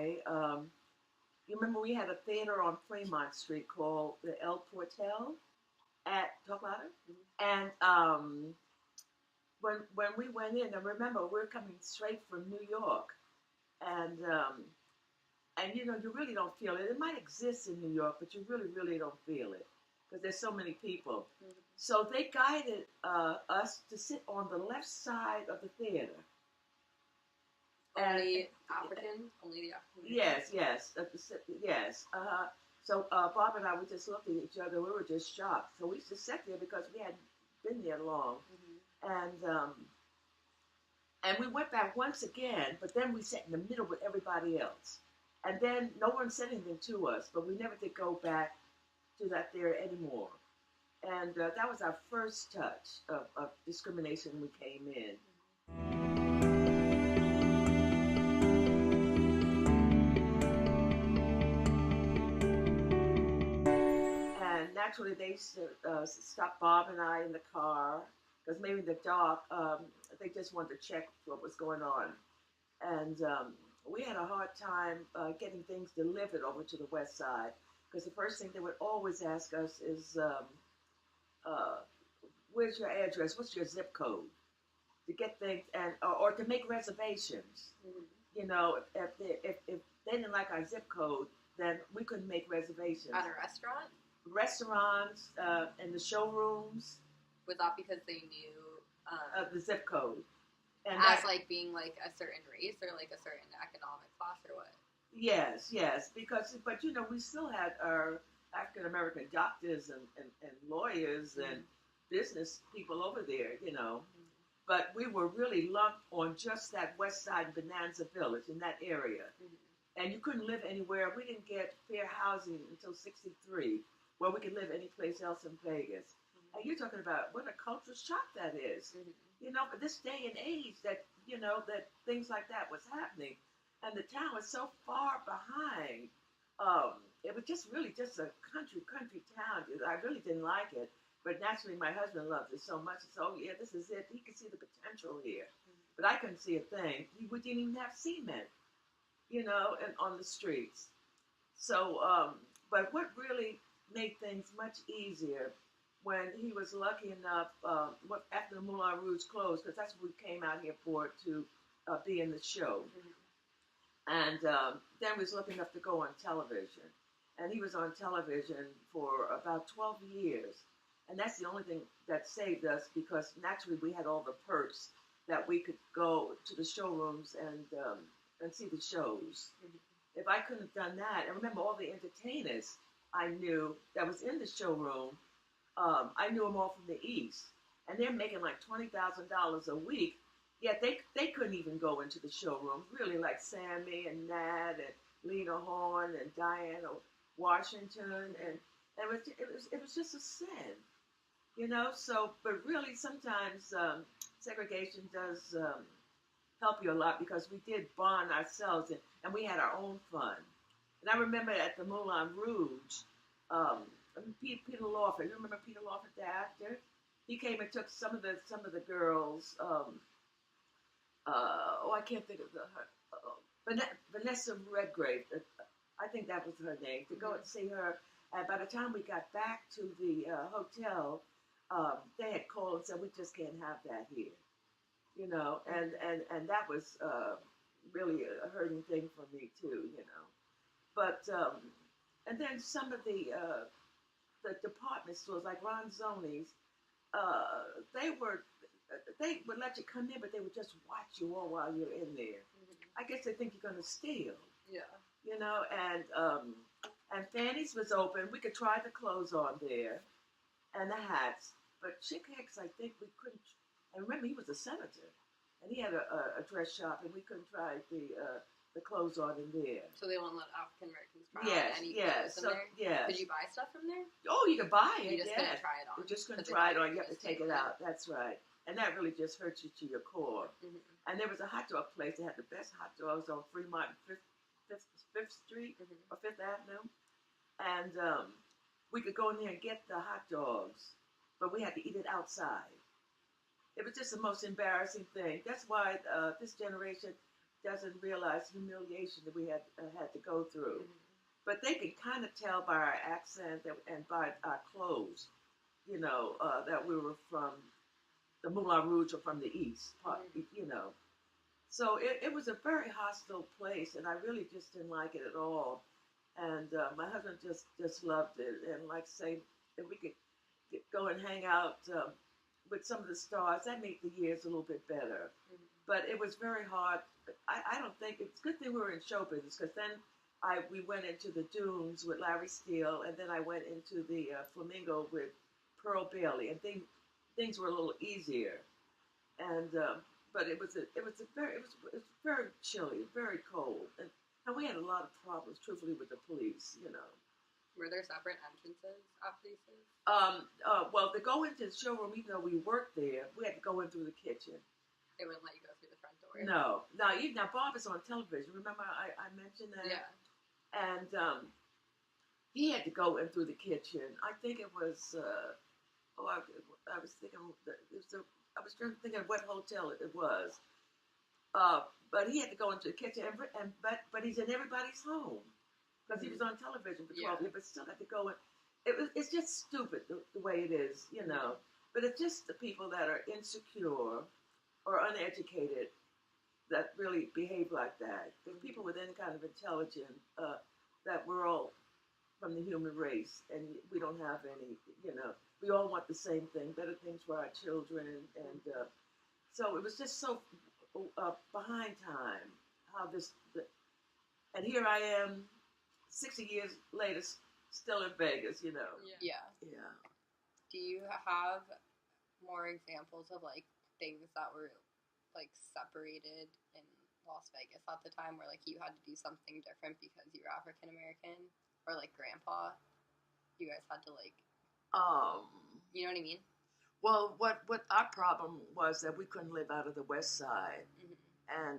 way. You remember we had a theater on Fremont Street called the El Portel at Talk Louder? And when we went in, and remember we're coming straight from New York, and you know you really don't feel it. It might exist in New York, but you really don't feel it because there's so many people. So they guided us to sit on the left side of the theater. Only African? Only the African? Yes, yes. So Bob and I, we just looked at each other. We were just shocked. So we just sat there because we hadn't been there long. And we went back once again, but then we sat in the middle with everybody else. And then no one said anything to us, but we never did go back to that theater anymore. And that was our first touch of discrimination when we came in. And naturally, they stopped Bob and I in the car because maybe in the dark, they just wanted to check what was going on. And we had a hard time getting things delivered over to the west side because the first thing they would always ask us is, where's your address? What's your zip code? To get things, and or to make reservations. You know, if they didn't like our zip code, then we couldn't make reservations. At a restaurant? Restaurants, and the showrooms. Was that because they knew the zip code? And as like being like a certain race or like a certain economic class or what? Yes, because, but you know, we still had our African American doctors and lawyers and business people over there, you know. But we were really lumped on just that west side of Bonanza Village in that area. And you couldn't live anywhere. We didn't get fair housing until 63, where we could live any place else in Vegas. And you're talking about what a cultural shock that is. You know, for this day and age that, you know, that things like that was happening. And the town was so far behind. It was just really just a country town. I really didn't like it. But naturally, my husband loved it so much. So, yeah, this is it. He could see the potential here. But I couldn't see a thing. We didn't even have cement, you know, and on the streets. So, but what really made things much easier when he was lucky enough, after the Moulin Rouge closed, because that's what we came out here for, to be in the show. And then we was lucky enough to go on television. And he was on television for about 12 years. And that's the only thing that saved us because naturally we had all the perks that we could go to the showrooms and see the shows. If I couldn't have done that, and remember all the entertainers I knew that was in the showroom, I knew them all from the East. And they're making like $20,000 a week, yet they couldn't even go into the showrooms, really, like Sammy and Nat and Lena Horne and Diana Washington. And it was just a sin. You know, so, but really sometimes segregation does help you a lot because we did bond ourselves and we had our own fun. And I remember at the Moulin Rouge, Peter Lawford, you remember Peter Lawford, the actor? He came and took some of the girls, I can't think of Vanessa Redgrave, I think that was her name, to go and see her. And by the time we got back to the hotel, they had called and said, we just can't have that here, you know, and that was really a hurting thing for me too, you know. But, and then some of the department stores, like Ronzoni's, they would let you come in, but they would just watch you all while you're in there. I guess they think you're going to steal. Yeah. You know, and Fanny's was open. We could try the clothes on there and the hats. But Chick Hicks, I think we couldn't. And remember, he was a senator, and he had a dress shop, and we couldn't try the clothes on in there. So they won't let African Americans try on any clothes in there? Yeah. Could you buy stuff from there? Oh, you could buy it. You just couldn't try it on. You just couldn't try it on. You have to take it out. That's right. And that really just hurts you to your core. And there was a hot dog place that had the best hot dogs on Fremont, Fifth Street or Fifth Avenue, and we could go in there and get the hot dogs, but we had to eat it outside. It was just the most embarrassing thing. That's why this generation, doesn't realize the humiliation that we had to go through. Mhm. But they can kind of tell by our accent and by our clothes, that we were from the Moulin Rouge or from the East, Mhm. So it was a very hostile place, and I really just didn't like it at all. And my husband just loved it. And like say, if we could go and hang out with some of the stars, that made the years a little bit better. Mhm. But it was very hard. I don't think it's a good thing we were in show business because then we went into the Dunes with Larry Steele, and then I went into the Flamingo with Pearl Bailey, and things were a little easier. And but it was very chilly, very cold, and we had a lot of problems, truthfully, with the police. Were there separate entrances at places? Well, to go into the showroom, even though we worked there, we had to go in through the kitchen. They wouldn't let you go through the front door. No, now Bob is on television. Remember I mentioned that? Yeah. And he had to go in through the kitchen. I think it was. I was thinking I was trying to think of what hotel it was. But he had to go into the kitchen, but he's in everybody's home because he was on television for 12 years, but still had to go in. It's just stupid the way it is. But it's just the people that are insecure or uneducated that really behave like that. The people with any kind of intelligence, that we're all from the human race, and we don't have any. We all want the same thing, better things for our children, and so it was just so behind time. And here I am, 60 years later, still in Vegas. Yeah. Yeah. Do you have more examples of like things that were like separated in Las Vegas at the time, where like you had to do something different because you were African American, or like Grandpa, you guys had to like, you know what I mean? Well, what our problem was that we couldn't live out of the West Side, Mm-hmm.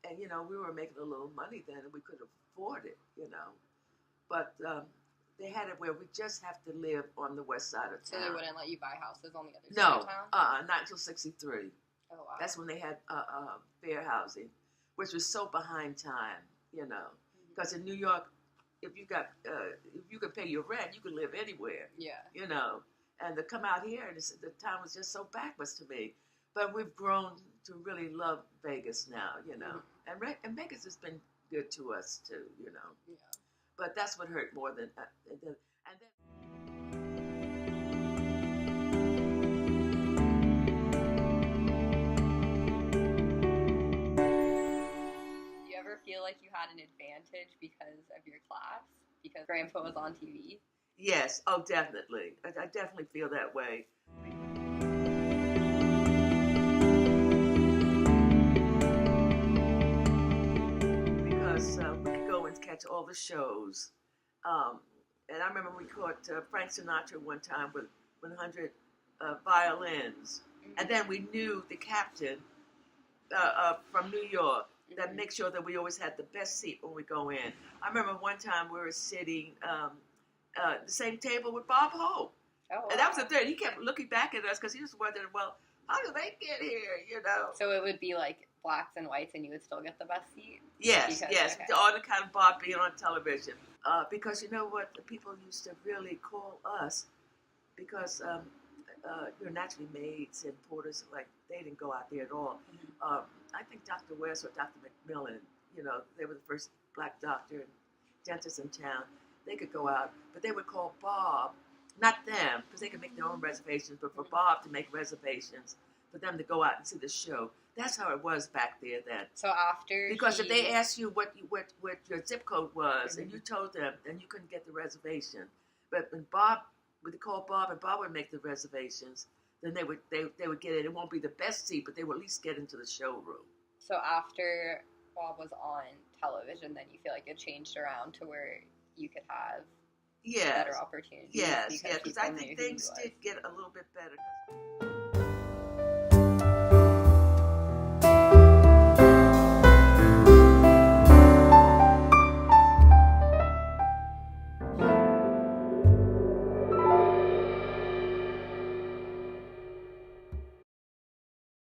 and we were making a little money then, and we could afford it. But they had it where we just have to live on the west side of So town. they wouldn't let you buy houses on the other side No, of town? not until '63. Oh, wow. That's when they had fair housing, which was so behind time, because in New York, if you could pay your rent, you could live anywhere, Yeah. And to come out here, and the town was just so backwards to me. But we've grown to really love Vegas now, and Vegas has been good to us too, Yeah. But that's what hurt more than and then. Do you ever feel like you had an advantage because of your class? Because Grandpa was on TV? Yes, oh, definitely. I definitely feel that way. Because we could go and catch all the shows. And I remember we caught Frank Sinatra one time with 100 violins. Mm-hmm. And then we knew the captain from New York that makes sure that we always had the best seat when we go in. I remember one time we were sitting the same table with Bob Hope. Oh, wow. And that was the third. He kept looking back at us because he was wondering, well, how do they get here, So it would be like blacks and whites and you would still get the best seat? Yes, Because, yes. okay. All the kind of Bob being on television. Because you know what? The people used to really call us because you're naturally maids and porters, like, they didn't go out there at all. Mm-hmm. I think Dr. West or Dr. McMillan, they were the first black doctor and dentist in town. They could go out, but they would call Bob, not them, because they could make their own reservations, but for Bob to make reservations, for them to go out and see the show. That's how it was back there then. So after Because if they asked you what your zip code was, and Mm-hmm. you told them, then you couldn't get the reservation. But when Bob would call Bob, and Bob would make the reservations, then they would get it. It won't be the best seat, but they will at least get into the showroom. So after Bob was on television, then you feel like it changed around to where you could have better opportunities. Yes, because I people knew think who he things was. did get a little bit better.